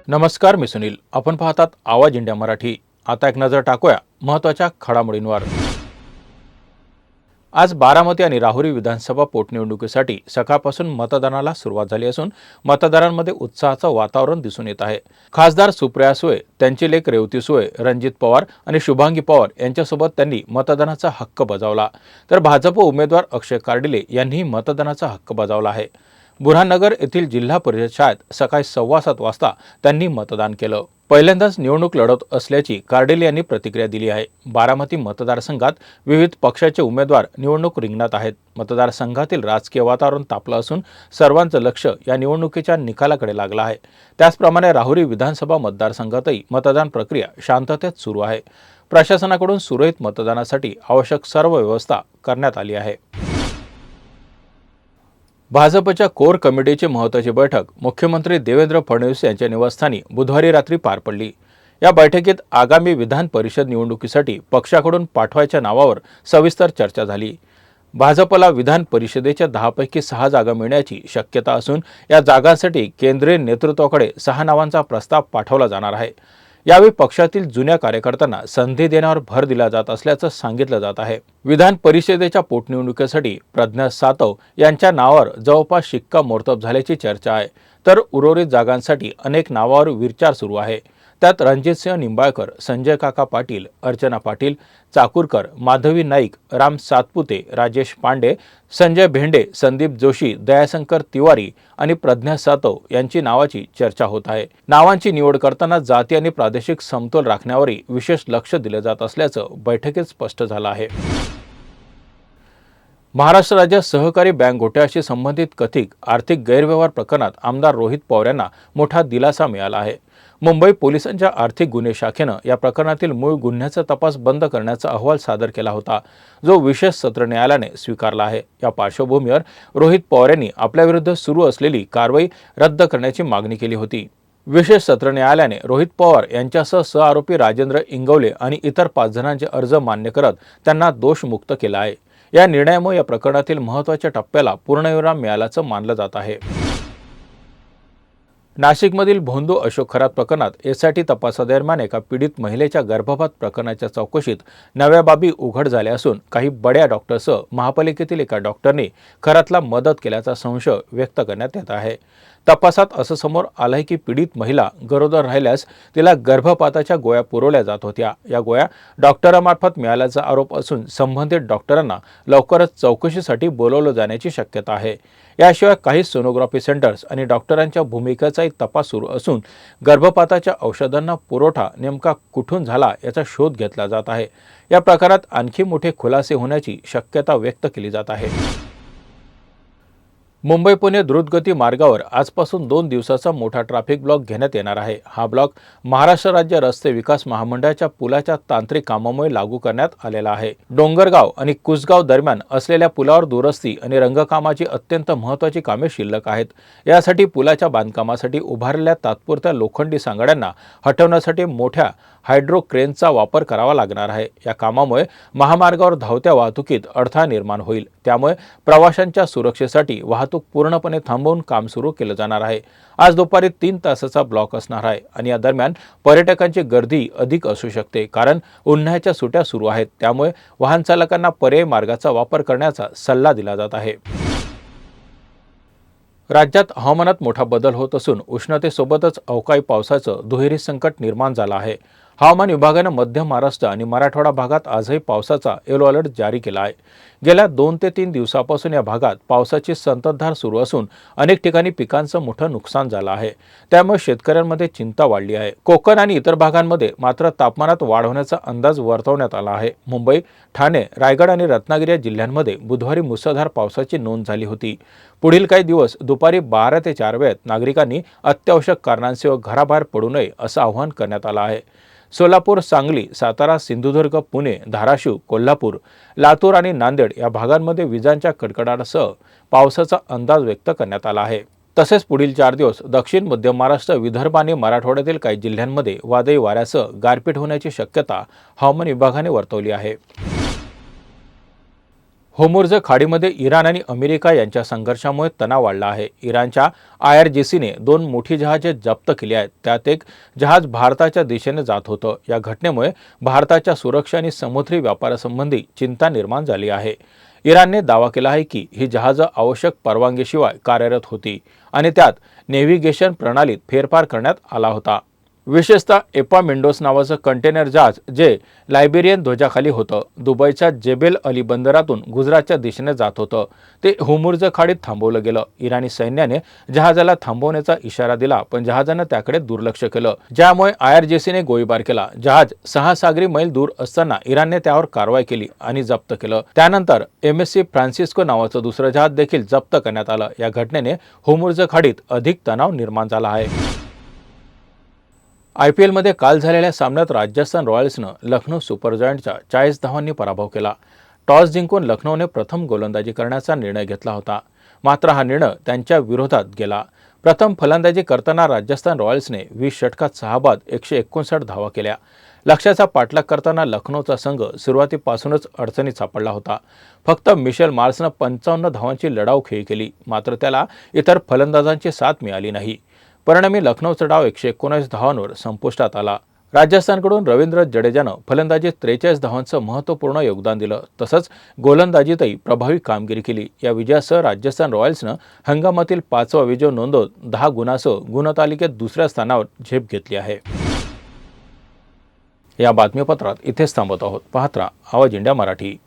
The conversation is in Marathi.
नमस्कार, मी सुनील. आपण पाहतात आवाज इंडिया मराठी. आता एक नजर टाकूया महत्त्वाच्या घडामोडींवर. आज बारामती आणि राहुरी विधानसभा पोटनिवडणुकीसाठी सकाळपासून मतदानाला सुरुवात झाली असून मतदारांमध्ये उत्साहाचं वातावरण दिसून येत आहे. खासदार सुप्रिया सुळे, त्यांची लेक रेवती सुळे, रणजित पवार आणि शुभांगी पवार यांच्यासोबत त्यांनी मतदानाचा हक्क बजावला. तर भाजप उमेदवार अक्षय कार्डिले यांनीही मतदानाचा हक्क बजावला आहे. बुऱ्हाणनगर येथील जिल्हा परिषद शाळेत सकाळी 7:15 वाजता त्यांनी मतदान केलं. पहिल्यांदाच निवडणूक लढत असल्याची कार्डिले यांनी प्रतिक्रिया दिली आहे. बारामती मतदारसंघात विविध पक्षाचे उमेदवार निवडणूक रिंगणात आहेत. मतदारसंघातील राजकीय वातावरण तापलं असून सर्वांचं लक्ष या निवडणुकीच्या निकालाकडे लागलं आहे. त्याचप्रमाणे राहुरी विधानसभा मतदारसंघातही मतदान प्रक्रिया शांततेत सुरू आहे. प्रशासनाकडून सुरळीत मतदानासाठी आवश्यक सर्व व्यवस्था करण्यात आली आहे. भाजपच्या कोर कमिटीची महत्त्वाची बैठक मुख्यमंत्री देवेंद्र फडणवीस यांच्या निवासस्थानी बुधवारी रात्री पार पडली. या बैठकीत आगामी विधान परिषद निवडणुकीसाठी पक्षाकडून पाठवायच्या नावावर सविस्तर चर्चा झाली. भाजपला विधान परिषदेच्या 10 पैकी 6 जागा मिळण्याची शक्यता असून या जागांसाठी केंद्रीय नेतृत्वाकडे 6 नावांचा प्रस्ताव पाठवला जाणार आहे. यावेळी पक्षातील जुन्या कार्यकर्त्यांना संधी देण्यावर भर दिला जात असल्याचं सांगितलं जात आहे. विधान परिषदेच्या पोटनिवडणुकीसाठी प्रज्ञा सातव यांच्या नावावर जवळपास शिक्कामोर्तब झाल्याची चर्चा आहे. तर उर्वरित जागांसाठी अनेक नावावर विचार सुरू आहे. त्यात रणजितसिंह निंबाळकर, संजय काका पाटील, अर्चना पाटील, चाकूरकर, माधवी नाईक, राम सातपुते, राजेश पांडे, संजय भेंडे, संदीप जोशी, दयाशंकर तिवारी आणि प्रज्ञा सातव यांची नावाची चर्चा होत आहे. नावांची निवड करताना जाती आणि प्रादेशिक समतोल राखण्यावरही विशेष लक्ष दिले जात असल्याचं बैठकीत स्पष्ट झालं आहे. महाराष्ट्र राज्य सहकारी बँक घोटाळ्याशी संबंधित कथित आर्थिक गैरव्यवहार प्रकरणात आमदार रोहित पवार यांना मोठा दिलासा मिळाला आहे. मुंबई पोलिसांच्या आर्थिक गुन्हे शाखेनं या प्रकरणातील मूळ गुन्ह्याचा तपास बंद करण्याचा अहवाल सादर केला होता, जो विशेष सत्र न्यायालयाने स्वीकारला आहे. या पार्श्वभूमीवर रोहित पवार यांनी आपल्याविरुद्ध सुरू असलेली कारवाई रद्द करण्याची मागणी केली होती. विशेष सत्र न्यायालयाने रोहित पवार यांच्यासह सहआरोपी राजेंद्र इंगवले आणि इतर 5 जणांचे अर्ज मान्य करत त्यांना दोषमुक्त केलं आहे. या निर्णयामुळे या प्रकरणातील महत्त्वाच्या टप्प्याला पूर्णविराम मिळाल्याचं मानलं जात आहे. नाशिकमधील भोंदू अशोक खरात प्रकरणात एसआयटी तपासादरम्यान एका पीडित महिलेच्या गर्भपात प्रकरणाच्या चौकशीत नव्या बाबी उघड झाल्या असून काही बड्या डॉक्टरसह महापालिकेतील एका डॉक्टरने खरातला मदत केल्याचा संशय व्यक्त करण्यात येत आहे. तपासात असं समोर आलंय की पीडित महिला गरोदर राहिल्यास तिला गर्भपाताच्या गोळ्या पुरवल्या जात होत्या. या गोळ्या डॉक्टरांमार्फत मिळाल्याचा आरोप असून संबंधित डॉक्टरांना लवकरच चौकशीसाठी बोलवलं जाण्याची शक्यता आहे. याशिवाय काही सोनोग्राफी सेंटर्स आणि डॉक्टरांच्या भूमिकेचाही तपास सुरू असून गर्भपाताच्या औषधांना पुरवठा नेमका कुठून झाला याचा शोध घेतला जात आहे. या प्रकारात आणखी मोठे खुलासे होण्याची शक्यता व्यक्त केली जात आहे. मुंबई पुणे द्रुतगती मार्गावर आजपासून 2 दिवसाचा मोठा ट्रॅफिक ब्लॉक घेण्यात येणार आहे. हा ब्लॉक महाराष्ट्र राज्य रस्ते विकास महामंडळाच्या पुलाच्या तांत्रिक कामामुळे लागू करण्यात आलेला आहे. डोंगरगाव आणि कुसगाव दरम्यान असलेल्या पुलावर दुरुस्ती आणि रंगकामाची अत्यंत महत्त्वाची कामे शिल्लक आहेत. यासाठी पुलाच्या बांधकामासाठी उभारलेल्या तात्पुरत्या लोखंडी सांगाड्यांना हटवण्यासाठी मोठ्या हायड्रो क्रेनचा वापर करावा लागणार आहे. या कामामुळे महामार्गावर धावत्या वाहतुकीत अडथळा निर्माण होईल. त्यामुळे प्रवाशांच्या सुरक्षेसाठी वाहतूक पूर्णपणे थांबवून काम सुरू केलं जाणार आहे. आज दुपारी 3 तासाचा ब्लॉक असणार आहे आणि या दरम्यान पर्यटकांची गर्दी अधिक असू शकते, कारण उन्हाळ्याच्या सुट्ट्या सुरू आहेत. त्यामुळे वाहन चालकांना पर्यायी मार्गाचा वापर करण्याचा सल्ला दिला जात आहे. राज्यात हवामानात मोठा बदल होत असून उष्णतेसोबतच अवकाळी पावसाचं दुहेरी संकट निर्माण झालं आहे. हवामान विभागानं मध्य महाराष्ट्र आणि मराठवाडा भागात आजही पावसाचा येलो अलर्ट जारी केला आहे. गेल्या 2 ते 3 दिवसापासून या भागात पावसाची संततधार सुरू असून अनेक ठिकाणी पिकांचं मोठं नुकसान झालं आहे. त्यामुळे शेतकऱ्यांमध्ये चिंता वाढली आहे. कोकण आणि इतर भागांमध्ये मात्र तापमानात वाढ होण्याचा अंदाज वर्तवण्यात आला आहे. मुंबई, ठाणे, रायगड आणि रत्नागिरी या जिल्ह्यांमध्ये बुधवारी मुसळधार पावसाची नोंद झाली होती. पुढील काही दिवस दुपारी 12 ते 4 वेळेत नागरिकांनी अत्यावश्यक कारणांशिवाय घराबाहेर पडू नये असं आवाहन करण्यात आलं आहे. सोलापूर, सांगली, सातारा, सिंधुदुर्ग, पुणे, धाराशिव, कोल्हापूर, लातूर आणि नांदेड या भागांमध्ये विजांच्या कडकडाटासह पावसाचा अंदाज व्यक्त करण्यात आला आहे. तसेच पुढील 4 दिवस दक्षिण मध्य महाराष्ट्र, विदर्भ आणि मराठवाड्यातील काही जिल्ह्यांमध्ये वादळी वाऱ्यासह गारपीट होण्याची शक्यता हवामान विभागाने वर्तवली आहे. होर्मुझ खाडीमध्ये इराण आणि अमेरिका यांच्या संघर्षामुळे तणाव वाढला आहे. इराणच्या IRGCने 2 मोठी जहाजे जप्त केली आहेत. त्यात एक जहाज भारताच्या दिशेने जात होतं. या घटनेमुळे भारताच्या सुरक्षा आणि समुद्री व्यापारासंबंधी चिंता निर्माण झाली आहे. इराणने दावा केला आहे की ही जहाजं आवश्यक परवानगीशिवाय कार्यरत होती आणि त्यात नेव्हिगेशन प्रणालीत फेरफार करण्यात आला होता. विशेषतः एपामिंडोस नावाचं कंटेनर जहाज जे लायबेरियन ध्वजाखाली होतं. दुबईच्या जेबेल अली बंदरातून गुजरातच्या दिशेने जात होतं. ते होर्मुझ खाडीत थांबवलं गेलं. इराणी सैन्याने जहाजाला थांबवण्याचा इशारा दिला, पण जहाजानं त्याकडे दुर्लक्ष केलं, ज्यामुळे IRGCने गोळीबार केला. जहाज 6 सागरी मैल दूर असताना इराणने त्यावर कारवाई केली आणि जप्त केलं. त्यानंतर MSC फ्रान्सिस्को नावाचं दुसरं जहाज देखील जप्त करण्यात आलं. या घटनेने होर्मुझ खाडीत अधिक तणाव निर्माण झाला आहे. IPL मध्ये काल झालेल्या सामन्यात राजस्थान रॉयल्सनं लखनौ सुपर जायंट्सचा 40 धावांनी पराभव केला. टॉस जिंकून लखनौने प्रथम गोलंदाजी करण्याचा निर्णय घेतला होता, मात्र हा निर्णय त्यांच्या विरोधात गेला. प्रथम फलंदाजी करताना राजस्थान रॉयल्सने 20 षटकात 6 बाद 159 धावा केल्या. लक्ष्याचा पाठलाग करताना लखनौचा संघ सुरुवातीपासूनच अडचणीत सापडला होता. फक्त मिशेल मार्सनं 55 धावांची लढाऊ खेळी केली, मात्र त्याला इतर फलंदाजांची साथ मिळाली नाही. परिणामी लखनौचा डाव 119 धावांवर संपुष्टात आला. राजस्थानकडून रवींद्र जडेजानं फलंदाजीत 43 धावांचं महत्त्वपूर्ण योगदान दिलं, तसंच गोलंदाजीतही प्रभावी कामगिरी केली. या विजयासह राजस्थान रॉयल्सनं हंगामातील 5वा विजय नोंदवत 10 गुणांसह गुणतालिकेत दुसऱ्या स्थानावर झेप घेतली आहे. या बातमीपत्रात इथेच थांबत आहोत. पाहत रहा आवाज इंडिया मराठी.